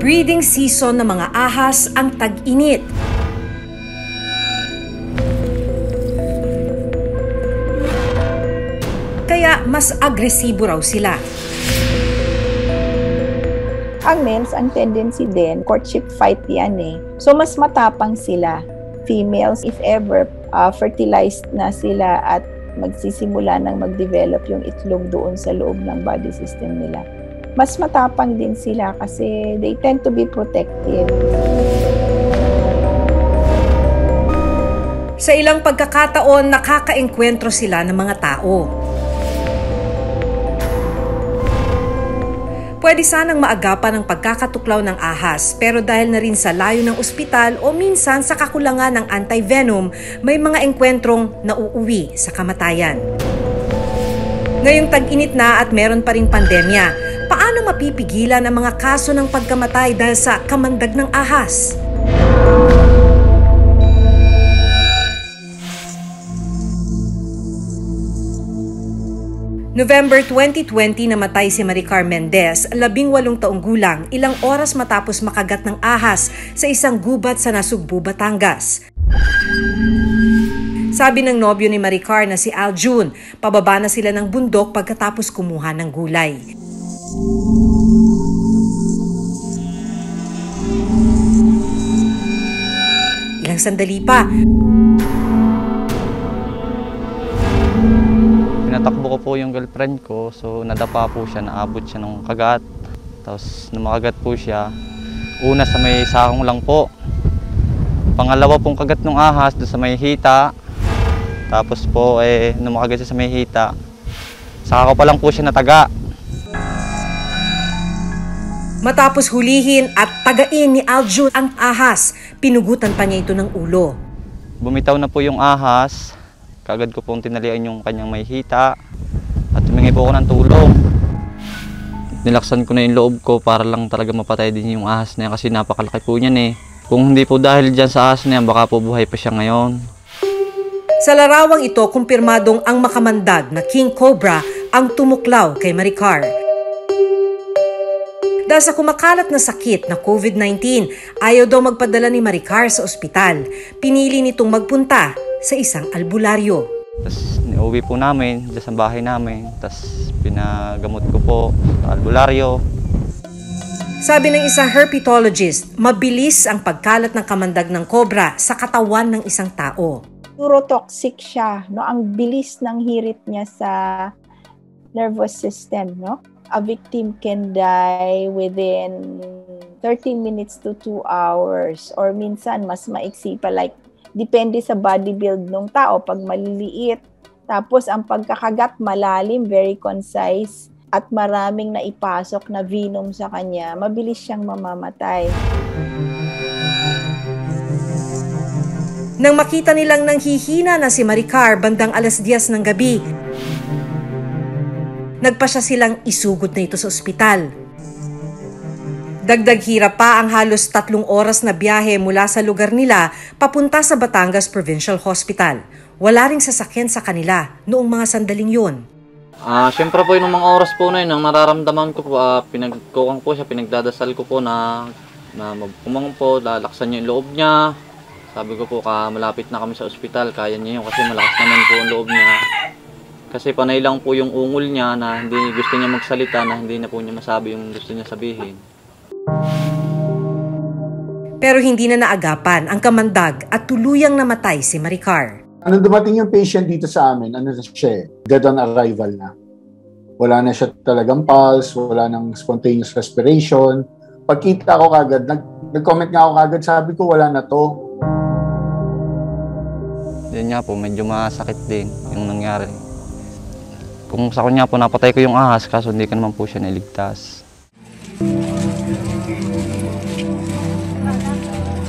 Breeding season ng mga ahas ang tag-init. Kaya mas agresibo raw sila. Ang males, ang tendency din, courtship fight yan eh. So mas matapang sila. Females, if ever, fertilized na sila at magsisimula ng mag-develop yung itlog doon sa loob ng body system nila. Mas matapang din sila kasi they tend to be protective. Sa ilang pagkakataon, nakakaengkwentro sila ng mga tao. Pwede sanang maagapan ang pagkakatuklaw ng ahas, pero dahil na rin sa layo ng ospital o minsan sa kakulangan ng anti-venom, may mga engkwentrong nauuwi sa kamatayan. Ngayong tag-init na at meron pa ring pandemya, paano mapipigilan ang mga kaso ng pagkamatay dahil sa kamandag ng ahas? November 2020 namatay si Maricar Mendez, 18 taong gulang, ilang oras matapos makagat ng ahas sa isang gubat sa Nasugbu, Batangas. Sabi ng nobyo ni Maricar na si Aljun, pababa na sila ng bundok pagkatapos kumuha ng gulay. Ilang sandali pa, pinatakbo ko po yung girlfriend ko, so nadapa po siya, naabot siya ng kagat. Tapos namakagat po siya, una sa may sakong lang po. Pangalawa pong kagat ng ahas doon sa may hita. Tapos po namakagat siya sa may hita. Saka ko pa lang po siya nataga. Matapos hulihin at tagain ni Aljun ang ahas, pinugutan pa niya ito ng ulo. Bumitaw na po yung ahas. Kagad ko pong tinalian yung kanyang may hita at humingi po ako ng tulong. Nilaksan ko na yung loob ko para lang talaga mapatay din yung ahas na yan kasi napakalaki po niyan eh. Kung hindi po dahil dyan sa ahas na yan, baka po buhay pa siya ngayon. Sa larawang ito, kumpirmadong ang makamandag na King Cobra ang tumuklaw kay Maricar. Dahil sa kumakalat na sakit na COVID-19, ayaw daw magpadala ni Maricar sa ospital. Pinili nitong magpunta sa isang albularyo. Tapos niuwi po namin dyan sa bahay namin. Tapos pinagamot ko po sa albularyo. Sabi ng isang herpetologist, mabilis ang pagkalat ng kamandag ng cobra sa katawan ng isang tao. Neurotoxic siya, no? Ang bilis ng hirit niya sa nervous system, no? A victim can die within 13 minutes to 2 hours or minsan mas maiksi pa, like depende sa body build ng tao. Pag maliliit, tapos ang pagkakagat malalim, very concise, at maraming naipasok na venom sa kanya, mabilis siyang mamamatay. Nang makita nilang nanghihina na si Maricar bandang 10:00 ng gabi, nagpasya silang isugod na ito sa ospital. Dagdag hirap pa ang halos 3 oras na biyahe mula sa lugar nila papunta sa Batangas Provincial Hospital. Wala ring sasakyan sa kanila noong mga sandaling yun. Siyempre po yung mga oras po na yun, ang nararamdaman ko po, pinagkukang po siya, pinagdadasal ko po na magpumang po, lalaksan niya yung loob niya. Sabi ko po, malapit na kami sa ospital, kaya niya yun kasi malakas naman po ang loob niya. Kasi panay lang po yung ungol niya na hindi gusto niya magsalita, na hindi na po niya masabi yung gusto niya sabihin. Pero hindi na naagapan ang kamandag at tuluyang namatay si Maricar. Nung dumating yung patient dito sa amin, ano na siya, dead on arrival na. Wala na siya talagang pulse, wala nang spontaneous respiration. Pagkita ko kagad, nag-comment nga ako kagad, sabi ko wala na to. Yun nga po, medyo masakit din yung nangyari. Kung sa kanya po, napatay ko yung ahas, kaso hindi ka naman po siya niligtas.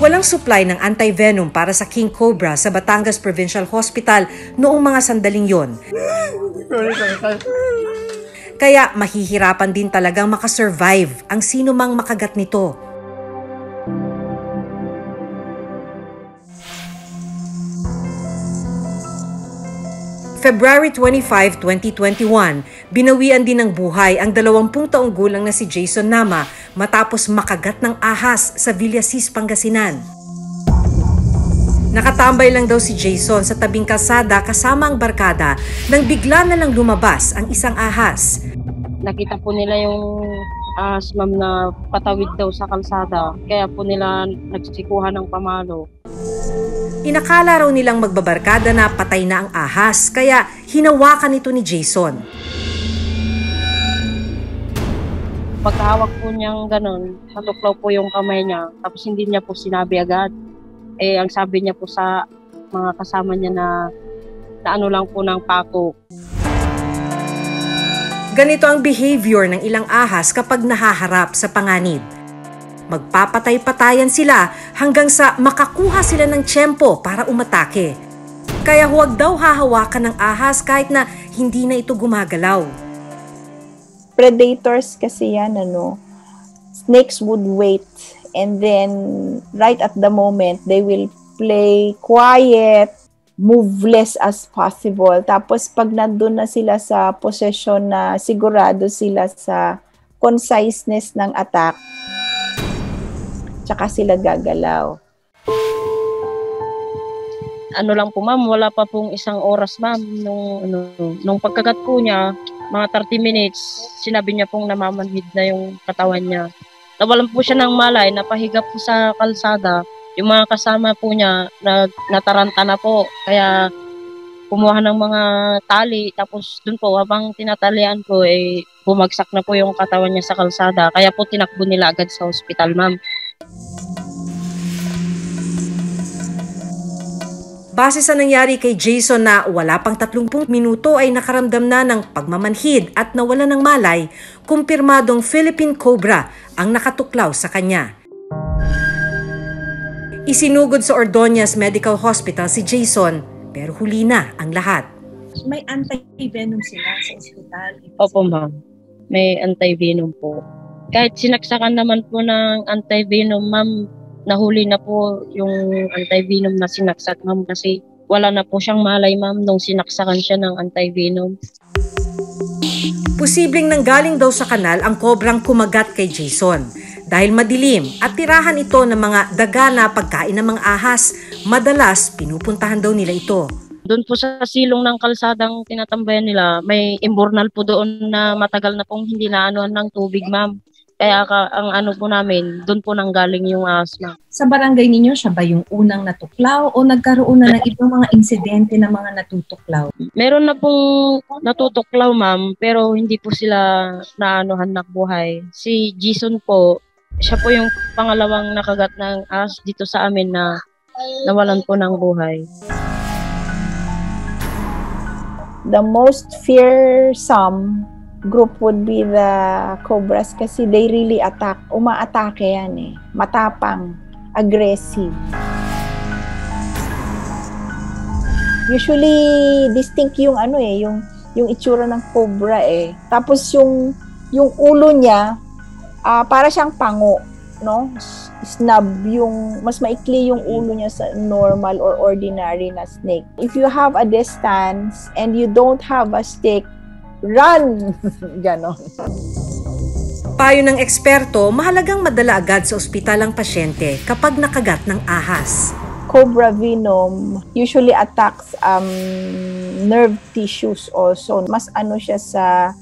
Walang supply ng anti-venom para sa King Cobra sa Batangas Provincial Hospital noong mga sandaling yon. Kaya mahihirapan din talagang makasurvive ang sino mang makagat nito. February 25, 2021, binawian din ng buhay ang 20 taong gulang na si Jason Nama matapos makagat ng ahas sa Villasis, Pangasinan. Nakatambay lang daw si Jason sa tabing kalsada kasama ang barkada nang bigla na lang lumabas ang isang ahas. Nakita po nila yung ahas, ma'am, na patawid daw sa kalsada. Kaya po nila nagsikuhan ng pamalo. Inakala raw nilang magbabarkada na patay na ang ahas, kaya hinawakan ito ni Jason. Pagkahawak po niyang ganun, natuklaw po yung kamay niya, tapos hindi niya po sinabi agad. Ang sabi niya po sa mga kasama niya na ano lang po ng pako. Ganito ang behavior ng ilang ahas kapag nahaharap sa panganib. Magpapatay-patayan sila hanggang sa makakuha sila ng tiyempo para umatake. Kaya huwag daw hahawakan ng ahas kahit na hindi na ito gumagalaw. Predators kasi yan, snakes would wait, and then right at the moment, they will play quiet, move less as possible. Tapos pag nandun na sila sa possession na sigurado sila sa conciseness ng attack, tsaka sila gagalaw. Ano lang po, ma'am, wala pa pong 1 oras, ma'am, nung pagkagat po niya, mga 30 minutes, sinabi niya pong namamanhid na yung katawan niya. Nawalan po siya ng malay, napahiga po sa kalsada. Yung mga kasama po niya, nataranta na po. Kaya kumuha ng mga tali, tapos dun po, habang tinatalian po, bumagsak na po yung katawan niya sa kalsada. Kaya po tinakbo nila agad sa ospital, ma'am. Base sa nangyari kay Jason na wala pang 30 minuto ay nakaramdam na ng pagmamanhid at nawala ng malay, kumpirmadong Philippine Cobra ang nakatuklaw sa kanya. Isinugod sa Ordonez Medical Hospital si Jason, pero huli na ang lahat. May anti-venom sila sa ospital? Opo, ma'am. May anti-venom po. Kahit sinaksakan naman po ng anti-venom, ma'am, nahuli na po yung anti-venom na sinaksak, ma'am, kasi wala na po siyang malay, ma'am, nung sinaksakan siya ng anti-venom. Posibleng nanggaling daw sa kanal ang kobrang kumagat kay Jason. Dahil madilim at tirahan ito ng mga daga na pagkain ng mga ahas, madalas pinupuntahan daw nila ito. Doon po sa silong ng kalsadang tinatambayan nila, may imbornal po doon na matagal na pong hindi naanuhan ng tubig, ma'am. Kaya ang ano po namin, doon po nanggaling yung asma. Sa barangay ninyo, siya ba yung unang natuklaw o nagkaroon na ng ibang mga insidente ng mga natutuklaw? Meron na pong natutuklaw, ma'am, pero hindi po sila naanuhan na buhay. Si Jason po, siya po yung pangalawang nakagat ng ahas dito sa amin na nawalan po ng buhay. The most fearsome group would be the cobras kasi they really attack. Umaatake yan Matapang, aggressive. Usually, distinct yung yung itsura ng cobra Tapos yung ulo niya, para siyang pango, no? Snub, mas maikli yung ulo niya sa normal or ordinary na snake. If you have a distance and you don't have a stick, run! Ganon. Payo ng eksperto, mahalagang madala agad sa ospital ang pasyente kapag nakagat ng ahas. Cobra venom usually attacks nerve tissues also. Mas siya sa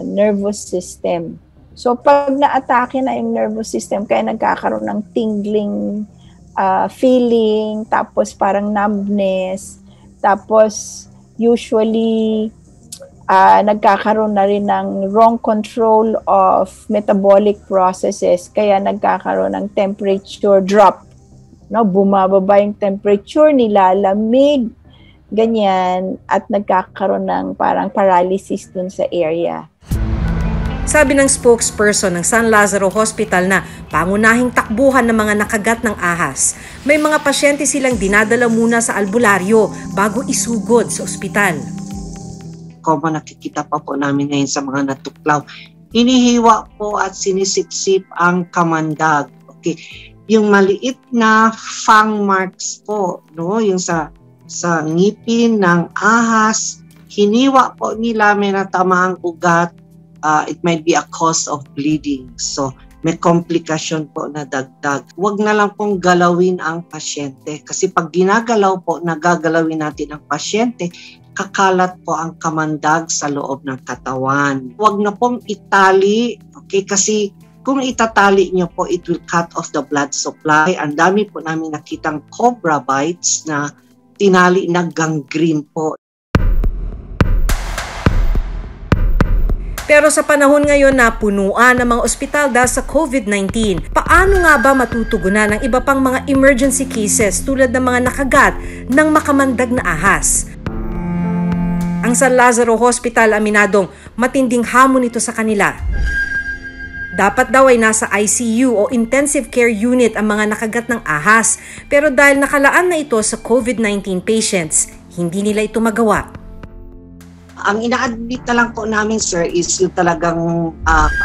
nervous system. So pag na-atake na yung nervous system, kaya nagkakaroon ng tingling feeling, tapos parang numbness, tapos usually nagkakaroon na rin ng wrong control of metabolic processes, kaya nagkakaroon ng temperature drop. Bumababa yung temperature, nilalamig, ganyan, at nagkakaroon ng parang paralysis dun sa area. Sabi ng spokesperson ng San Lazaro Hospital na pangunahing takbuhan ng mga nakagat ng ahas, may mga pasyente silang dinadala muna sa albularyo bago isugod sa ospital. Como nakikita pa po namin ngayon sa mga natuklaw, hinihiwa po at sinisipsip ang kamandag. Okay. Yung maliit na fang marks po, no? Yung sa sa ngipin ng ahas. Hiniwa po nila, may natamaang ugat. It might be a cause of bleeding. So, may komplikasyon po na dagdag. Huwag na lang pong galawin ang pasyente. Kasi pag ginagalaw po, nagagalawin natin ang pasyente, kakalat po ang kamandag sa loob ng katawan. Huwag na pong itali, okay? Kasi kung itatali nyo po, it will cut off the blood supply. Ang dami po namin nakitang cobra bites na tinali na gangrene po. Pero sa panahon ngayon na punuan ng mga ospital dahil sa COVID-19, paano nga ba matutugunan ang iba pang mga emergency cases tulad ng mga nakagat ng makamandag na ahas? Ang San Lazaro Hospital aminadong matinding hamon ito sa kanila. Dapat daw ay nasa ICU o intensive care unit ang mga nakagat ng ahas, pero dahil nakalaan na ito sa COVID-19 patients, hindi nila ito magawa. Ang ina-admit na lang po namin, sir, is yung talagang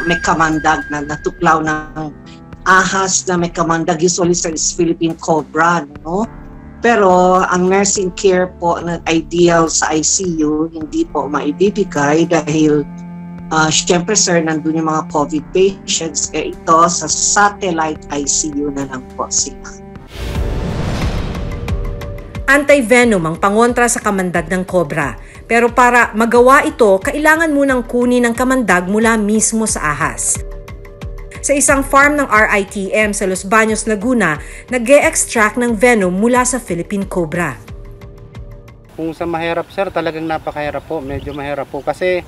may kamandag na natuklaw ng ahas na may kamandag. Usually, sir, is Philippine cobra, no? Pero ang nursing care po na ideal sa ICU, hindi po maibibigay dahil syempre, sir, nandun yung mga COVID patients. Ito sa satellite ICU na lang po sila. Anti-venom ang pangontra sa kamandag ng cobra. Pero para magawa ito, kailangan munang kunin ang kamandag mula mismo sa ahas. Sa isang farm ng RITM sa Los Baños, Laguna, nag-e-extract ng venom mula sa Philippine cobra. Kung sa mahirap, sir, talagang napakahirap po. Medyo mahirap po kasi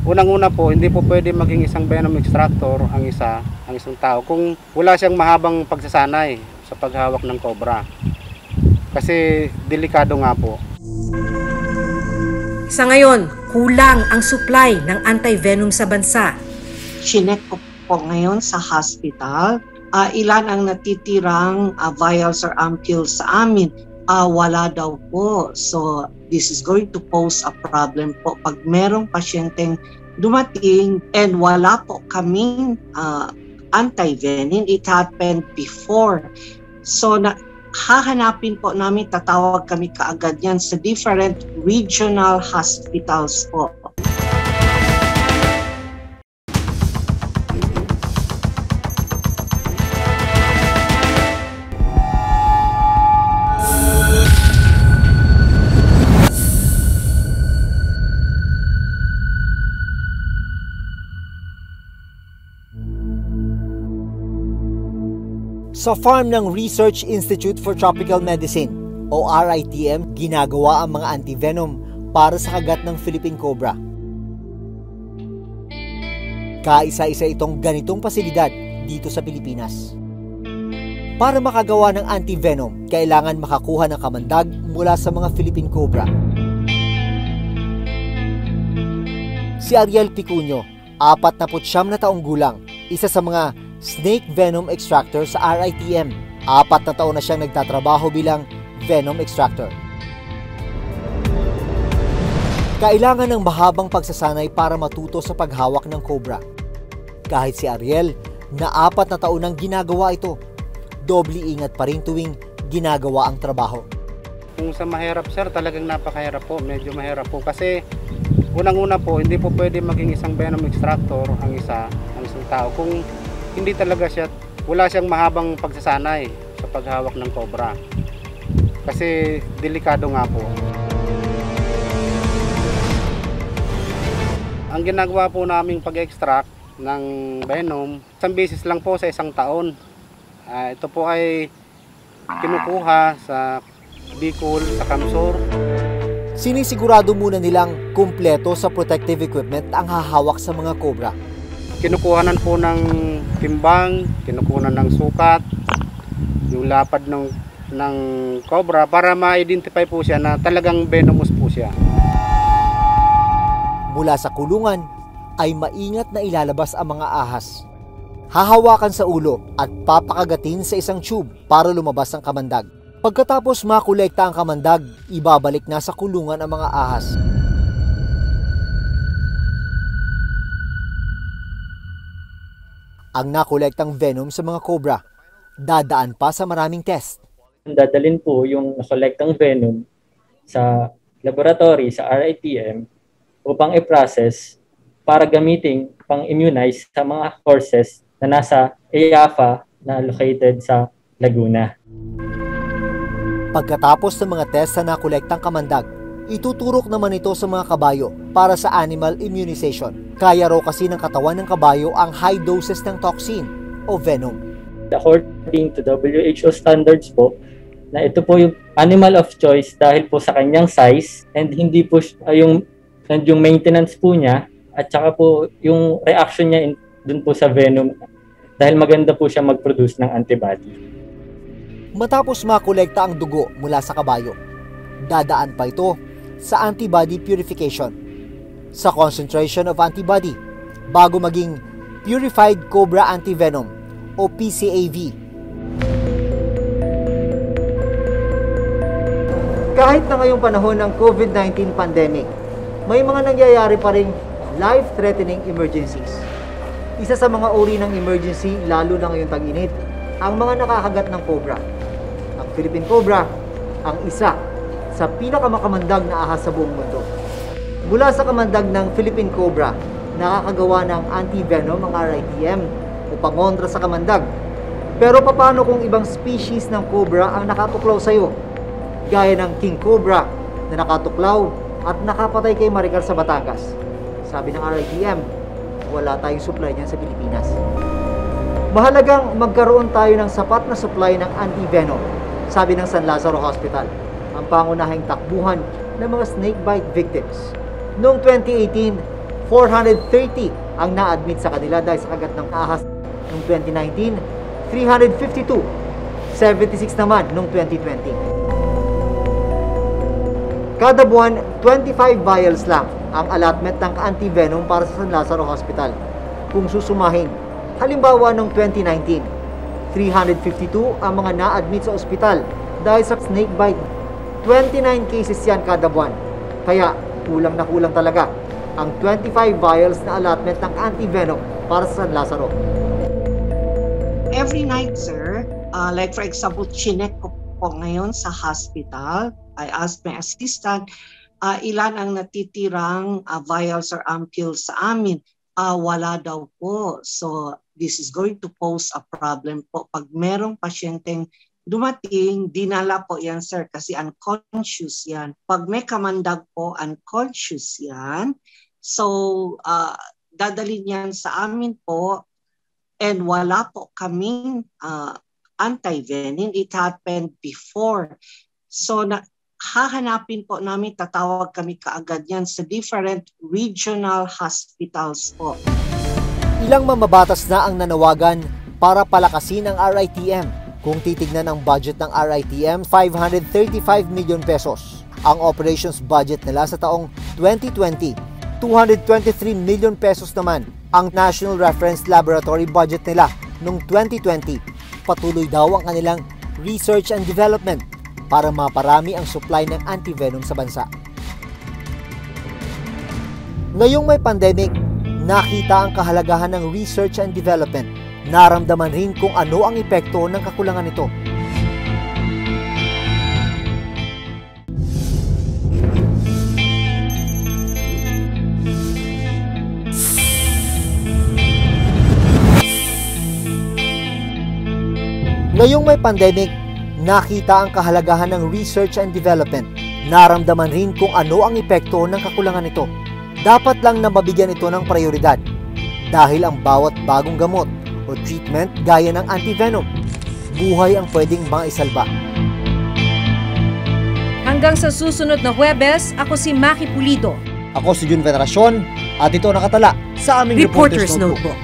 unang-una po, hindi po pwede maging isang venom extractor ang isang tao kung wala siyang mahabang pagsasanay sa paghawak ng cobra. Kasi delikado nga po. Sa ngayon, kulang ang supply ng anti-venom sa bansa. Chinek ko po ngayon sa hospital, ilan ang natitirang vials or ampoules sa amin. Wala daw po. So, this is going to pose a problem po. Pag merong pasyenteng dumating and wala po kaming anti-venom, it happened before. So, hahanapin po namin, tatawag kami kaagad yan sa different regional hospitals po. Sa farm ng Research Institute for Tropical Medicine o RITM, ginagawa ang mga antivenom para sa kagat ng Philippine cobra. Kaisa-isa itong ganitong pasilidad dito sa Pilipinas. Para makagawa ng antivenom, kailangan makakuha ng kamandag mula sa mga Philippine cobra. Si Ariel Picunio, 49 na taong gulang, isa sa mga snake venom extractor sa RITM. 4 na taon na siyang nagtatrabaho bilang venom extractor. Kailangan ng mahabang pagsasanay para matuto sa paghawak ng cobra. Kahit si Ariel, na 4 na taon nang ginagawa ito, doble ingat pa rin tuwing ginagawa ang trabaho. Kung sa mahirap, sir, talagang napakahirap po. Medyo mahirap po kasi unang-una po, hindi po pwede maging isang venom extractor ang isang tao kung hindi talaga wala siyang mahabang pagsasanay sa paghawak ng cobra. Kasi delikado nga po. Ang ginagawa po naming pag-extract ng venom, isang beses lang po sa isang taon. Ito po ay kinukuha sa Bicol, sa Kamsur. Sinisigurado muna nilang kumpleto sa protective equipment ang hahawak sa mga cobra. Kinukuhanan po ng timbang, kinukuhanan ng sukat, yung lapad ng cobra para ma-identify po siya na talagang venomous po siya. Mula sa kulungan ay maingat na ilalabas ang mga ahas. Hahawakan sa ulo at papakagatin sa isang tube para lumabas ang kamandag. Pagkatapos makolekta ang kamandag, ibabalik na sa kulungan ang mga ahas. Ang nakolektang venom sa mga cobra, dadaan pa sa maraming test. Dadalhin po yung nakolektang venom sa laboratory, sa RITM, upang i-process para gamitin pang-immunize sa mga horses na nasa EAFA na located sa Laguna. Pagkatapos ng mga test sa nakolektang kamandag, ituturok naman ito sa mga kabayo para sa animal immunization. Kaya raw kasi ng katawan ng kabayo ang high doses ng toxin o venom. According to WHO standards po, na ito po yung animal of choice dahil po sa kanyang size and hindi po yung maintenance po niya at saka po yung reaction niya dun po sa venom dahil maganda po siya mag-produce ng antibody. Matapos makolekta ang dugo mula sa kabayo, dadaan pa ito sa antibody purification, sa concentration of antibody, bago maging Purified Cobra Antivenom o PCAV. Kahit na ngayong panahon ng COVID-19 pandemic, may mga nangyayari pa ring life-threatening emergencies. Isa sa mga uri ng emergency, lalo na ngayong tag-init, ang mga nakakagat ng cobra. Ang Philippine Cobra, ang isa sa pinakamakamandag na ahas sa buong mundo. Mula sa kamandag ng Philippine Cobra, nakakagawa ng anti-venom ang RITM o pangontra sa kamandag. Pero paano kung ibang species ng cobra ang nakatuklaw sa iyo? Gaya ng King Cobra na nakatuklaw at nakapatay kay Maricar sa Batangas. Sabi ng RITM, wala tayong supply niyan sa Pilipinas. Mahalagang magkaroon tayo ng sapat na supply ng anti-venom, sabi ng San Lazaro Hospital, ang pangunahing takbuhan ng mga snakebite victims. Noong 2018, 430 ang na-admit sa kanila dahil sa kagat ng ahas. Noong 2019, 352. 76 naman noong 2020. Kada buwan, 25 vials lang ang allotment ng anti-venom para sa San Lazaro Hospital. Kung susumahin, halimbawa noong 2019, 352 ang mga na-admit sa ospital dahil sa snakebite. 29 cases yan kada buwan. Kaya kulang na kulang talaga ang 25 vials na allotment ng anti-venom para sa San Lazaro. Every night, sir, like for example, chinek ko po ngayon sa hospital. I asked my assistant, ilan ang natitirang vials or ampoules sa amin. Wala daw po. So, this is going to pose a problem po. Pag merong pasyenteng dumating, dinala po yan, sir, kasi unconscious yan. Pag may kamandag po, unconscious yan. So, dadalhin yan sa amin po and wala po kaming anti-venom. It happened before. So, hahanapin po namin, tatawag kami kaagad yan sa different regional hospitals po. Ilang mamabatas na ang nanawagan para palakasin ang RITM. Kung titignan ang budget ng RITM, 535 million pesos. Ang operations budget nila sa taong 2020, 223 million pesos naman. Ang National Reference Laboratory budget nila noong 2020. Patuloy daw ang kanilang research and development para maparami ang supply ng antivenom sa bansa. Ngayong may pandemic, nakita ang kahalagahan ng research and development. Naramdaman rin kung ano ang epekto ng kakulangan nito. Ngayong may pandemic, nakita ang kahalagahan ng research and development. Naramdaman rin kung ano ang epekto ng kakulangan nito. Dapat lang na mabigyan ito ng prioridad dahil ang bawat bagong gamot o treatment gaya ng antivenom, buhay ang pwedeng maisalba. Hanggang sa susunod na Huwebes, ako si Maki Pulido. Ako si Jun Veneracion at ito nakatala sa aming Reporter's Notebook.